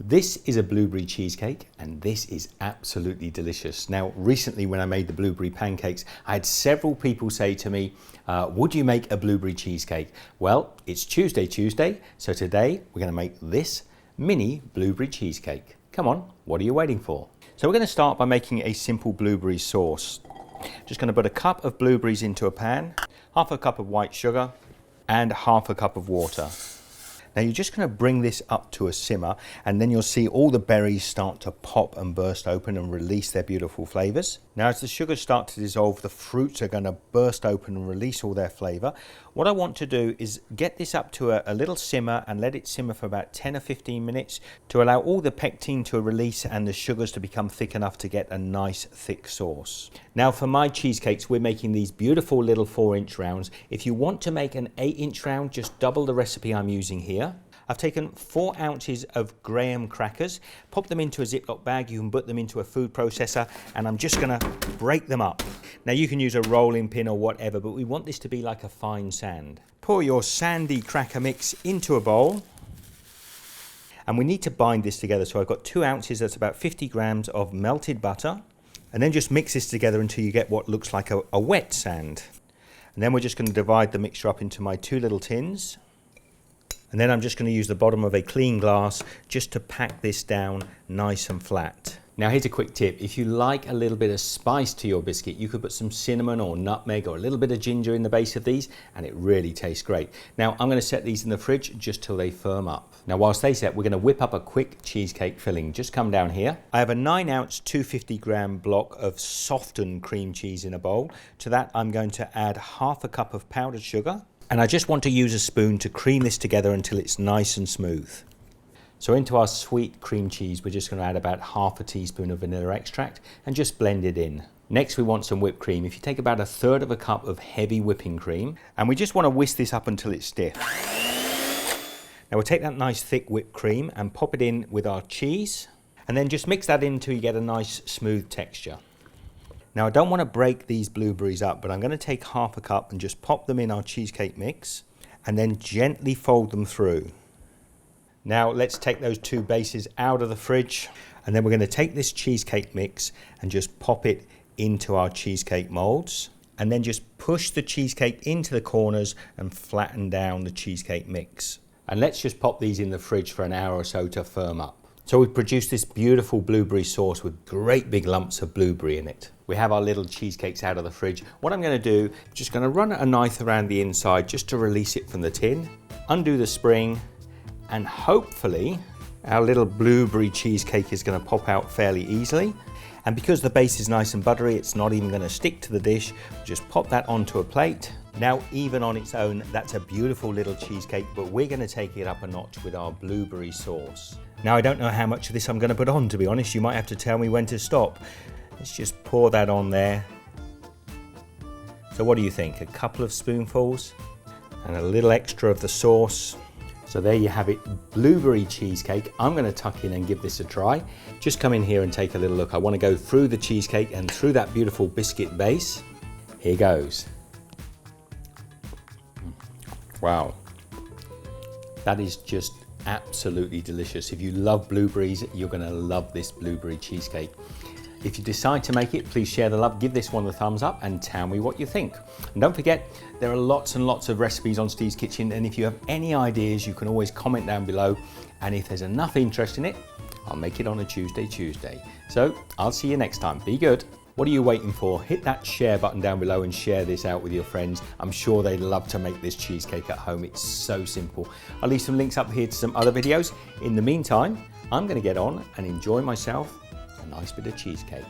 This is a blueberry cheesecake and this is absolutely delicious. Now, recently when I made the blueberry pancakes, I had several people say to me, would you make a blueberry cheesecake? Well, it's Tuesday Chooseday, so today we're going to make this mini blueberry cheesecake. Come on, what are you waiting for? So we're going to start by making a simple blueberry sauce. Just going to put a cup of blueberries into a pan, half a cup of white sugar and half a cup of water. Now you're just going to bring this up to a simmer and then you'll see all the berries start to pop and burst open and release their beautiful flavours. Now as the sugars start to dissolve, the fruits are going to burst open and release all their flavour. What I want to do is get this up to a little simmer and let it simmer for about 10 or 15 minutes to allow all the pectin to release and the sugars to become thick enough to get a nice thick sauce. Now for my cheesecakes, we're making these beautiful little 4-inch rounds. If you want to make an 8-inch round, just double the recipe I'm using here. I've taken 4 ounces of graham crackers, pop them into a Ziploc bag, you can put them into a food processor, and I'm just going to break them up. Now you can use a rolling pin or whatever, but we want this to be like a fine sand. Pour your sandy cracker mix into a bowl, and we need to bind this together. So I've got 2 ounces, that's about 50 grams of melted butter, and then just mix this together until you get what looks like a wet sand. And then we're just going to divide the mixture up into my 2 little tins. And then I'm just going to use the bottom of a clean glass just to pack this down nice and flat. Now here's a quick tip. If you like a little bit of spice to your biscuit, you could put some cinnamon or nutmeg or a little bit of ginger in the base of these and it really tastes great. Now I'm going to set these in the fridge just till they firm up. Now whilst they set, we're going to whip up a quick cheesecake filling. Just come down here. I have a 9-ounce 250 gram block of softened cream cheese in a bowl. To that I'm going to add half a cup of powdered sugar. And I just want to use a spoon to cream this together until it's nice and smooth. So into our sweet cream cheese, we're just going to add about half a teaspoon of vanilla extract and just blend it in. Next, we want some whipped cream. If you take about 1/3 of a cup of heavy whipping cream, and we just want to whisk this up until it's stiff. Now we'll take that nice thick whipped cream and pop it in with our cheese, and then just mix that in until you get a nice smooth texture. Now I don't want to break these blueberries up, but I'm going to take half a cup and just pop them in our cheesecake mix and then gently fold them through. Now let's take those 2 bases out of the fridge, and then we're going to take this cheesecake mix and just pop it into our cheesecake molds, and then just push the cheesecake into the corners and flatten down the cheesecake mix. And let's just pop these in the fridge for an hour or so to firm up. So we've produced this beautiful blueberry sauce with great big lumps of blueberry in it. We have our little cheesecakes out of the fridge. What I'm going to do, just going to run a knife around the inside just to release it from the tin, undo the spring, and hopefully our little blueberry cheesecake is going to pop out fairly easily. And because the base is nice and buttery, it's not even going to stick to the dish. Just pop that onto a plate. Now, even on its own, that's a beautiful little cheesecake, but we're going to take it up a notch with our blueberry sauce. Now, I don't know how much of this I'm going to put on, to be honest. You might have to tell me when to stop. Let's just pour that on there. So what do you think? A couple of spoonfuls and a little extra of the sauce. So there you have it, blueberry cheesecake. I'm going to tuck in and give this a try. Just come in here and take a little look. I want to go through the cheesecake and through that beautiful biscuit base. Here goes. Wow, that is just absolutely delicious. If you love blueberries, you're going to love this blueberry cheesecake. If you decide to make it, please share the love, give this one a thumbs up and tell me what you think. And don't forget, there are lots and lots of recipes on Steve's Kitchen, and if you have any ideas, you can always comment down below. And if there's enough interest in it, I'll make it on a Tuesday Chooseday. So I'll see you next time. Be good. What are you waiting for? Hit that share button down below and share this out with your friends. I'm sure they'd love to make this cheesecake at home. It's so simple. I'll leave some links up here to some other videos. In the meantime, I'm going to get on and enjoy myself a nice bit of cheesecake.